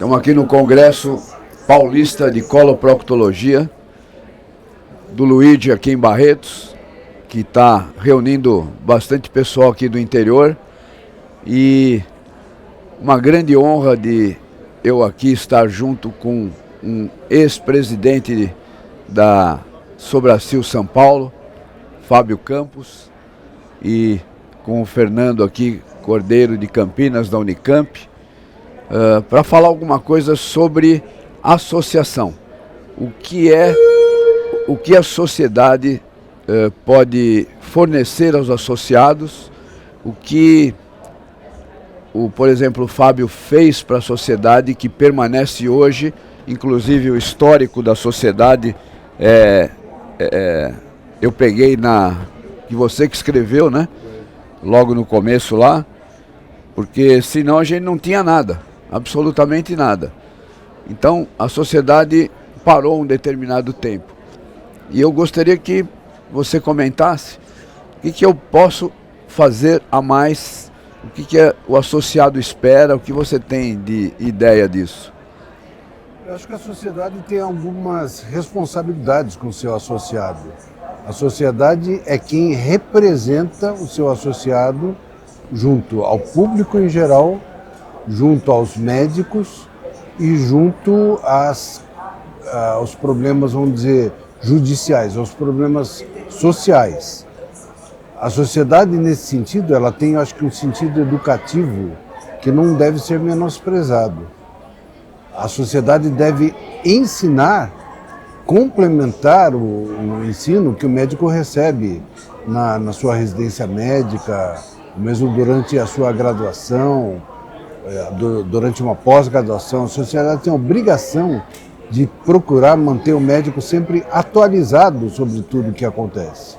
Estamos aqui no Congresso Paulista de Coloproctologia, do Luigi aqui em Barretos, que está reunindo bastante pessoal aqui do interior. E uma grande honra de eu aqui estar junto com um ex-presidente da Sobracil São Paulo, Fábio Campos, e com o Fernando aqui, Cordeiro de Campinas, da Unicamp, para falar alguma coisa sobre associação. O que a sociedade pode fornecer aos associados, o que, por exemplo, o Fábio fez para a sociedade, que permanece hoje, inclusive o histórico da sociedade, eu peguei que você que escreveu, né? Logo no começo lá, porque senão a gente não tinha nada, absolutamente nada. Então a sociedade parou um determinado tempo. E eu gostaria que você comentasse o que eu posso fazer a mais, o que o associado espera, o que você tem de ideia disso. Eu acho que a sociedade tem algumas responsabilidades com o seu associado. A sociedade é quem representa o seu associado junto ao público em geral, junto aos médicos e junto aos problemas, vamos dizer, judiciais, aos problemas sociais. A sociedade, nesse sentido, ela tem, acho que, um sentido educativo que não deve ser menosprezado. A sociedade deve ensinar, complementar o ensino que o médico recebe na sua residência médica, mesmo durante a sua graduação, durante uma pós-graduação. A sociedade tem a obrigação de procurar manter o médico sempre atualizado sobre tudo o que acontece.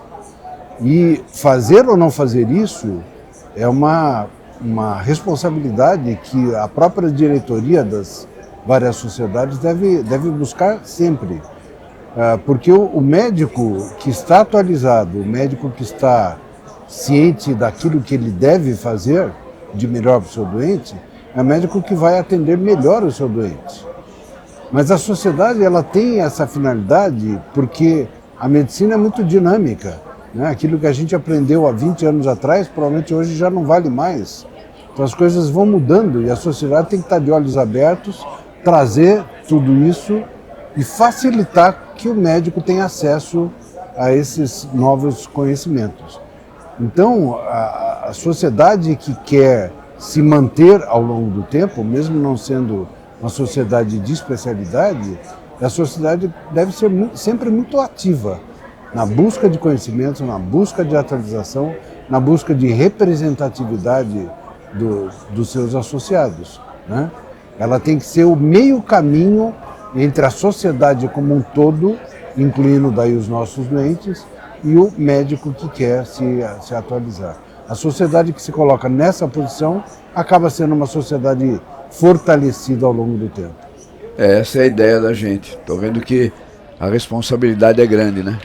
E fazer ou não fazer isso é uma responsabilidade que a própria diretoria das várias sociedades deve buscar sempre. Porque o médico que está atualizado, o médico que está ciente daquilo que ele deve fazer de melhor para o seu doente, é o médico que vai atender melhor o seu doente. Mas a sociedade, ela tem essa finalidade porque a medicina é muito dinâmica, né? Aquilo que a gente aprendeu há 20 anos atrás, provavelmente hoje já não vale mais. Então as coisas vão mudando e a sociedade tem que estar de olhos abertos, trazer tudo isso e facilitar que o médico tenha acesso a esses novos conhecimentos. Então, a sociedade que quer se manter ao longo do tempo, mesmo não sendo uma sociedade de especialidade, a sociedade deve ser sempre muito ativa na busca de conhecimentos, na busca de atualização, na busca de representatividade dos seus associados, né? Ela tem que ser o meio caminho entre a sociedade como um todo, incluindo daí os nossos doentes, e o médico que quer se atualizar. A sociedade que se coloca nessa posição acaba sendo uma sociedade fortalecida ao longo do tempo. Essa é a ideia da gente. Estou vendo que a responsabilidade é grande, né?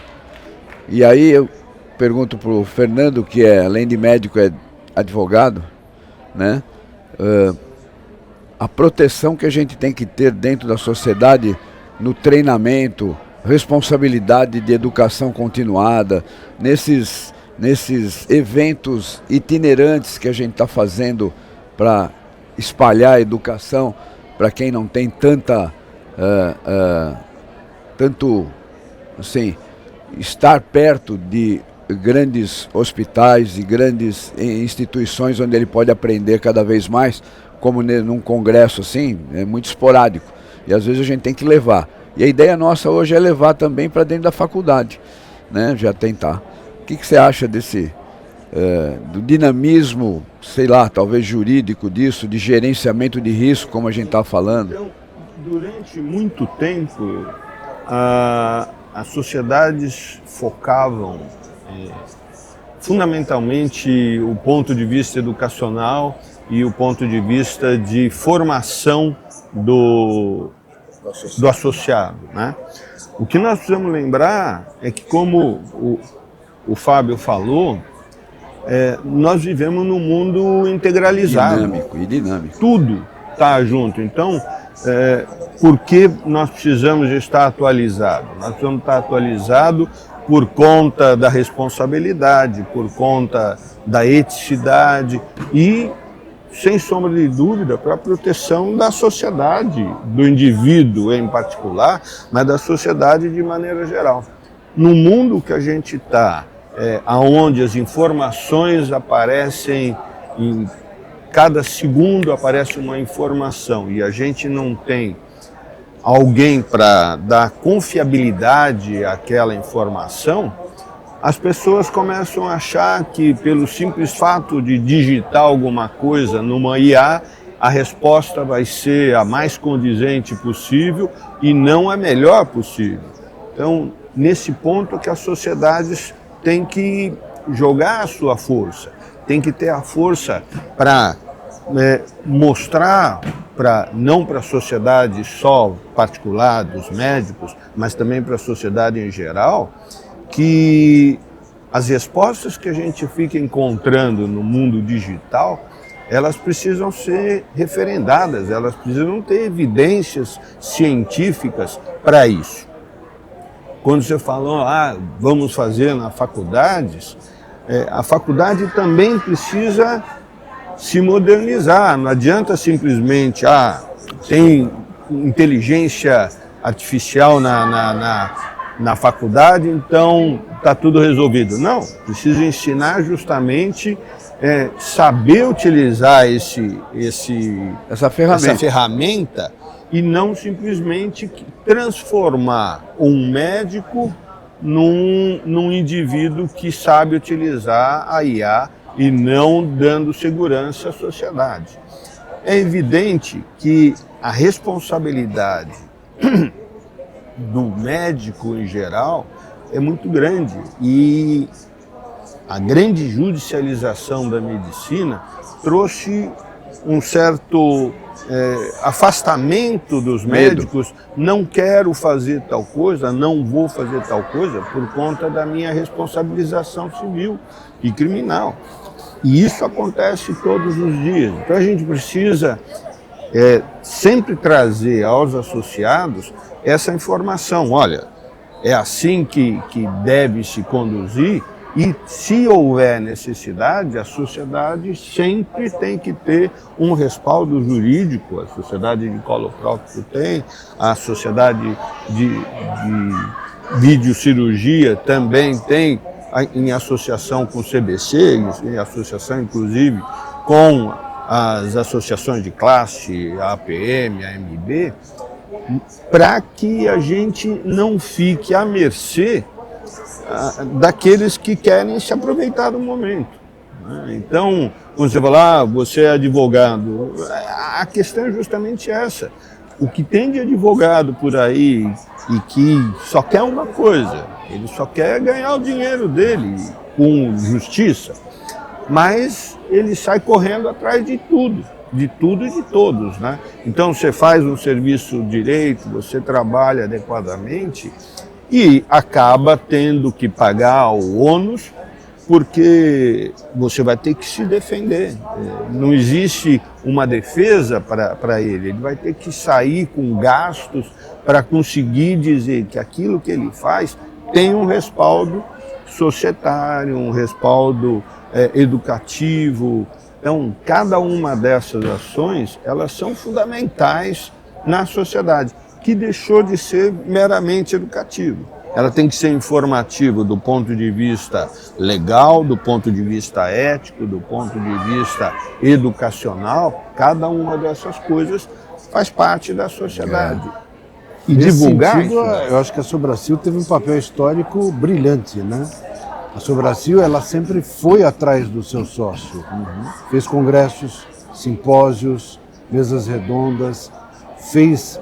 E aí eu pergunto para o Fernando, que além de médico é advogado, né? A proteção que a gente tem que ter dentro da sociedade no treinamento, responsabilidade de educação continuada, nesses eventos itinerantes que a gente está fazendo para espalhar a educação para quem não tem tanto assim, estar perto de grandes hospitais e grandes instituições onde ele pode aprender cada vez mais, como num congresso assim, é muito esporádico. E às vezes a gente tem que levar. E a ideia nossa hoje é levar também para dentro da faculdade, né? Já tentar. O que você acha do dinamismo, sei lá, talvez jurídico disso, de gerenciamento de risco, como a gente está falando? Então, durante muito tempo, as sociedades focavam fundamentalmente o ponto de vista educacional e o ponto de vista de formação do associado, né? O que nós precisamos lembrar é que, como o Fábio falou, nós vivemos num mundo integralizado. Dinâmico e dinâmico. Tudo está junto. Então, por que nós precisamos estar atualizados? Nós precisamos estar atualizados por conta da responsabilidade, por conta da eticidade e, sem sombra de dúvida, para a proteção da sociedade, do indivíduo em particular, mas da sociedade de maneira geral. No mundo que a gente está, onde as informações aparecem, em cada segundo aparece uma informação e a gente não tem alguém para dar confiabilidade àquela informação, as pessoas começam a achar que pelo simples fato de digitar alguma coisa numa IA, a resposta vai ser a mais condizente possível e não a melhor possível. Então, nesse ponto que as sociedades têm que jogar a sua força, tem que ter a força para mostrar, não para a sociedade só particular dos médicos, mas também para a sociedade em geral, que as respostas que a gente fica encontrando no mundo digital, elas precisam ser referendadas, elas precisam ter evidências científicas para isso. Quando você falou, vamos fazer nas faculdades, a faculdade também precisa se modernizar, não adianta simplesmente, tem inteligência artificial na faculdade, então está tudo resolvido. Não, precisa ensinar justamente saber utilizar essa ferramenta e não simplesmente transformar um médico num indivíduo que sabe utilizar a IA e não dando segurança à sociedade. É evidente que a responsabilidade do médico em geral é muito grande e a grande judicialização da medicina trouxe um certo afastamento dos médicos. Não quero fazer tal coisa, não vou fazer tal coisa por conta da minha responsabilização civil e criminal. E isso acontece todos os dias. Então a gente precisa sempre trazer aos associados essa informação. Olha, é assim que deve se conduzir e, se houver necessidade, a sociedade sempre tem que ter um respaldo jurídico. A sociedade de colo próprio tem, a sociedade de videocirurgia também tem, em associação com o CBC, em associação inclusive com as associações de classe, a APM, a AMB, para que a gente não fique à mercê daqueles que querem se aproveitar do momento. Então, quando você fala, você é advogado, a questão é justamente essa. O que tem de advogado por aí e que só quer uma coisa, ele só quer ganhar o dinheiro dele com justiça, mas ele sai correndo atrás de tudo e de todos, né? Então você faz um serviço direito, você trabalha adequadamente e acaba tendo que pagar o ônus porque você vai ter que se defender. Não existe uma defesa para ele, ele vai ter que sair com gastos para conseguir dizer que aquilo que ele faz tem um respaldo societário, um respaldo educativo. Então, cada uma dessas ações, elas são fundamentais na sociedade, que deixou de ser meramente educativo. Ela tem que ser informativa do ponto de vista legal, do ponto de vista ético, do ponto de vista educacional. Cada uma dessas coisas faz parte da sociedade. E nesse divulgar sentido, isso, eu acho que a Sobracil teve um papel histórico brilhante, né? A Sobracil, ela sempre foi atrás do seu sócio. Fez congressos, simpósios, mesas redondas, fez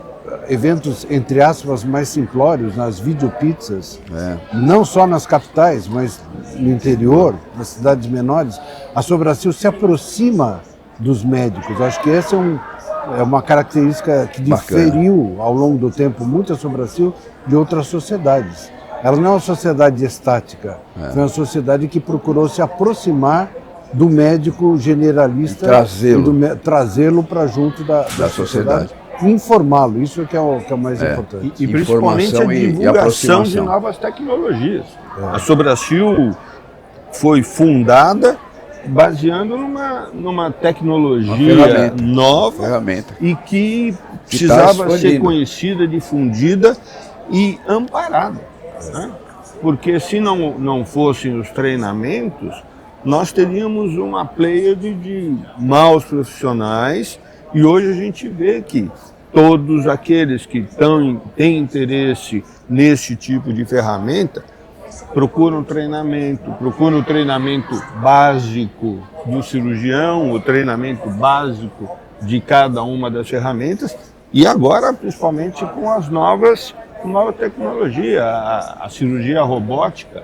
eventos, entre aspas, mais simplórios, nas videopizzas, não só nas capitais, mas no interior, nas cidades menores. A Sobracil se aproxima dos médicos. Acho que essa é uma característica que diferiu ao longo do tempo muito a Sobracil de outras sociedades. Ela não é uma sociedade estática, foi uma sociedade que procurou se aproximar do médico generalista e trazê-lo para junto da sociedade. informá-lo, isso que é o mais importante. E principalmente a divulgação de novas tecnologias. A Sobracil foi fundada baseando numa tecnologia nova e que precisava ser conhecida, difundida e amparada, né? Porque se não fossem os treinamentos, nós teríamos uma pleiade de maus profissionais, e hoje a gente vê que todos aqueles que têm interesse nesse tipo de ferramenta procuram treinamento básico do cirurgião, o treinamento básico de cada uma das ferramentas, e agora principalmente com as nova tecnologia, a cirurgia robótica,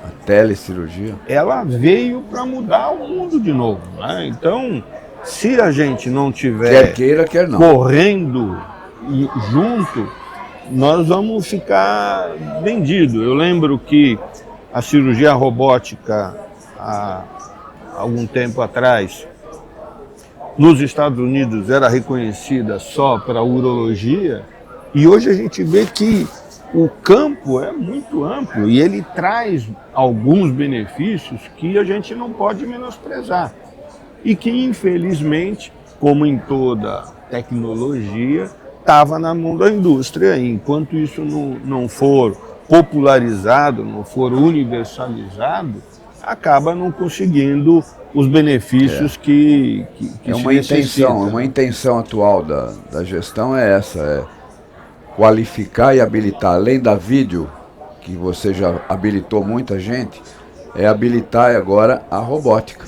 a telecirurgia, ela veio para mudar o mundo de novo, né? Então, se a gente não tiver quer queira, quer não, correndo junto, nós vamos ficar vendidos. Eu lembro que a cirurgia robótica, há algum tempo atrás, nos Estados Unidos era reconhecida só para urologia, e hoje a gente vê que o campo é muito amplo e ele traz alguns benefícios que a gente não pode menosprezar. E que, infelizmente, como em toda tecnologia, estava na mão da indústria. E enquanto isso não for popularizado, não for universalizado, acaba não conseguindo os benefícios que uma intenção, uma intenção atual da gestão é essa, qualificar e habilitar, além da vídeo, que você já habilitou muita gente, é habilitar agora a robótica.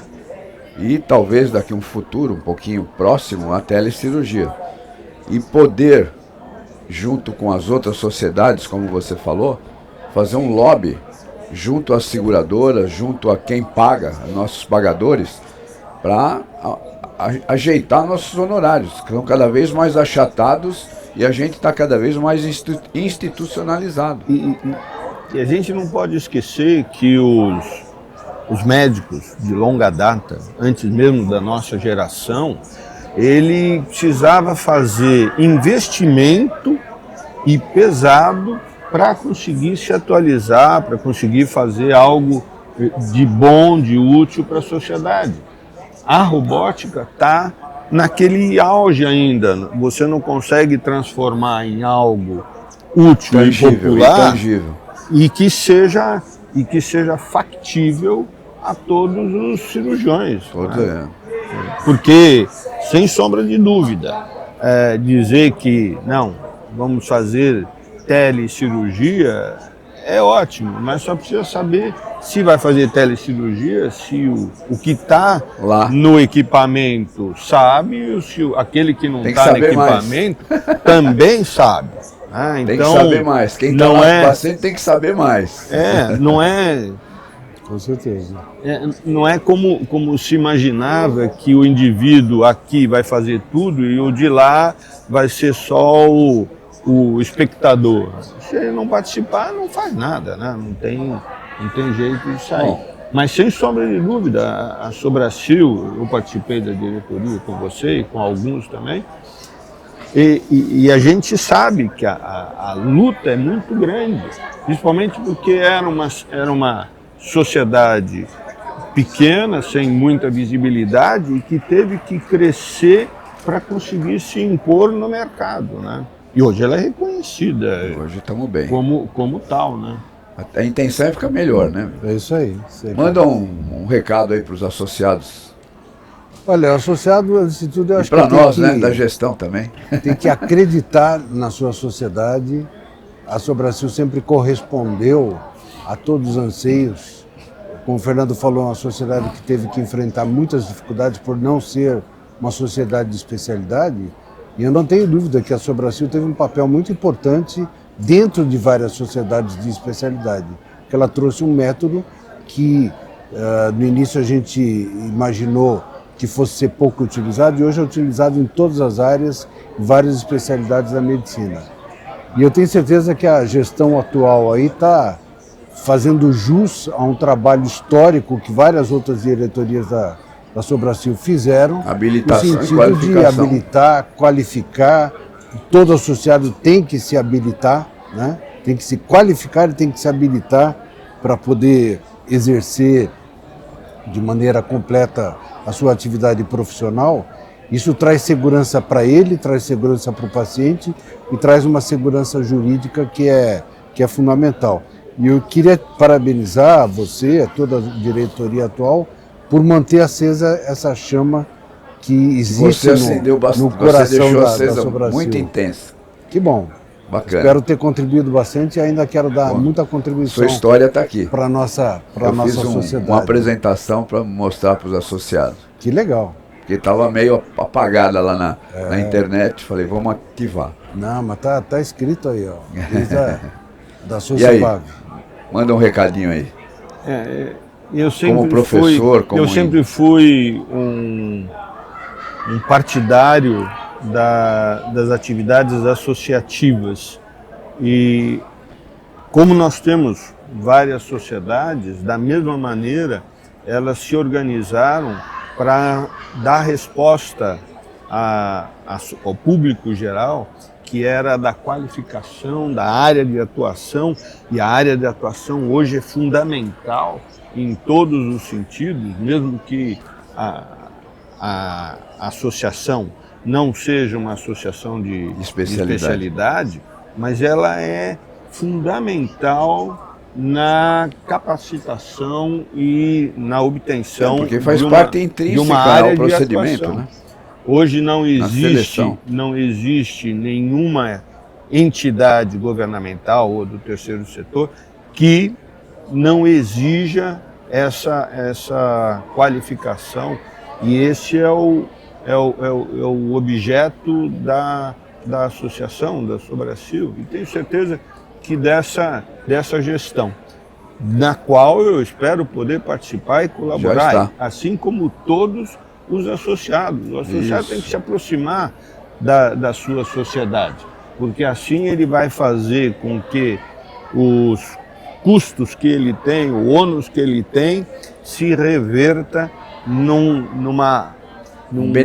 E talvez daqui a um futuro, um pouquinho próximo, a telecirurgia. E poder, junto com as outras sociedades, como você falou, fazer um lobby junto às seguradoras, junto a quem paga, nossos pagadores, para ajeitar nossos honorários, que são cada vez mais achatados e a gente está cada vez mais institucionalizado. E a gente não pode esquecer que os médicos de longa data, antes mesmo da nossa geração, ele precisava fazer investimento e pesado para conseguir se atualizar, para conseguir fazer algo de bom, de útil para a sociedade. A robótica está naquele auge ainda. Você não consegue transformar em algo útil tangível, e popular intangível. e que seja factível a todos os cirurgiões. Né? Porque, sem sombra de dúvida, dizer que não, vamos fazer telecirurgia é ótimo, mas só precisa saber se vai fazer telecirurgia, se o que está no equipamento sabe, se aquele que não está no equipamento também sabe. Então, tem que saber mais. Quem está lá no paciente tem que saber mais. Não é... Com certeza. Não é como se imaginava que o indivíduo aqui vai fazer tudo e o de lá vai ser só o espectador. Se ele não participar, não faz nada, né? Não tem jeito de sair. Bom, mas sem sombra de dúvida, a Sobracil, eu participei da diretoria com você e com alguns também, e a gente sabe que a luta é muito grande, principalmente porque era uma sociedade pequena, sem muita visibilidade, e que teve que crescer para conseguir se impor no mercado, né? E hoje ela é reconhecida. Hoje estamos bem. Como tal, né? A intenção é ficar melhor, né? É isso aí. Manda um recado aí para os associados. Olha, o associado, antes de tudo, eu acho que para nós, né, da gestão também. Tem que acreditar na sua sociedade. A Sobracil sempre correspondeu a todos os anseios. Como o Fernando falou, é uma sociedade que teve que enfrentar muitas dificuldades por não ser uma sociedade de especialidade. E eu não tenho dúvida que a Sobracil teve um papel muito importante dentro de várias sociedades de especialidade. Porque ela trouxe um método que no início a gente imaginou que fosse ser pouco utilizado e hoje é utilizado em todas as áreas, em várias especialidades da medicina. E eu tenho certeza que a gestão atual aí está fazendo jus a um trabalho histórico que várias outras diretorias da Sobracil fizeram, habilitação, no sentido de habilitar, qualificar todo associado tem que se habilitar, né? Tem que se qualificar e tem que se habilitar para poder exercer de maneira completa a sua atividade profissional. Isso traz segurança para ele, traz segurança para o paciente e traz uma segurança jurídica que é fundamental. E eu queria parabenizar você, toda a diretoria atual, por manter acesa essa chama que existe no coração você deixou da acesa Sobracil. muito intensa. Que bom. Bacana. Espero ter contribuído bastante e ainda quero dar muita contribuição. Sua história está aqui. Para nossa sociedade. Uma apresentação para mostrar para os associados. Que legal. Porque estava meio apagada lá na internet. Falei, vamos ativar. Não, mas tá escrito aí, ó. Desde da E aí? Sociedade. Manda um recadinho aí. Eu sempre Como professor, eu sempre fui um partidário das atividades associativas. E como nós temos várias sociedades, da mesma maneira, elas se organizaram para dar resposta ao público geral, que era da qualificação, da área de atuação, e a área de atuação hoje é fundamental em todos os sentidos, mesmo que a associação não seja uma associação de especialidade, mas ela é fundamental na capacitação e na obtenção porque faz parte intrínseca de uma área ao procedimento, de atuação. né? Hoje não existe nenhuma entidade governamental ou do terceiro setor que não exija essa qualificação, e esse é o objeto da associação, da Sobracil, e tenho certeza que dessa gestão, na qual eu espero poder participar e colaborar, assim como todos os associados. O associado tem que se aproximar da sua sociedade, porque assim ele vai fazer com que os custos que ele tem, o ônus que ele tem, se reverta num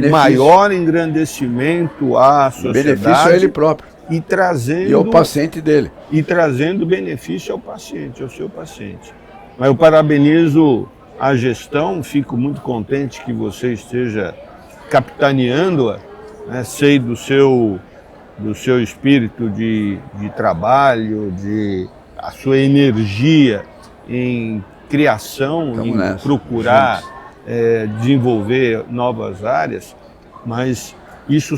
maior engrandecimento à sociedade. Benefício a ele próprio. E ao paciente dele. E trazendo benefício ao paciente, ao seu paciente. Mas eu parabenizo a gestão, fico muito contente que você esteja capitaneando-a, né? Sei do seu espírito de trabalho, a sua energia em criação, procurar desenvolver novas áreas, mas isso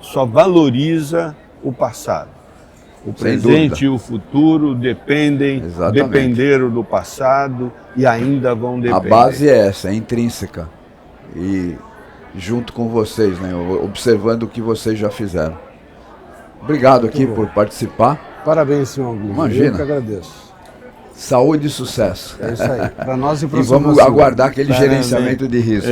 só valoriza o passado. O presente e o futuro dependeram do passado e ainda vão depender. A base é essa, é intrínseca. E junto com vocês, né, observando o que vocês já fizeram. Obrigado aqui por participar. Parabéns, senhor Augusto. Imagina. Eu que agradeço. Saúde e sucesso. É isso aí. Para nós e para E vamos aguardar aquele gerenciamento de risco.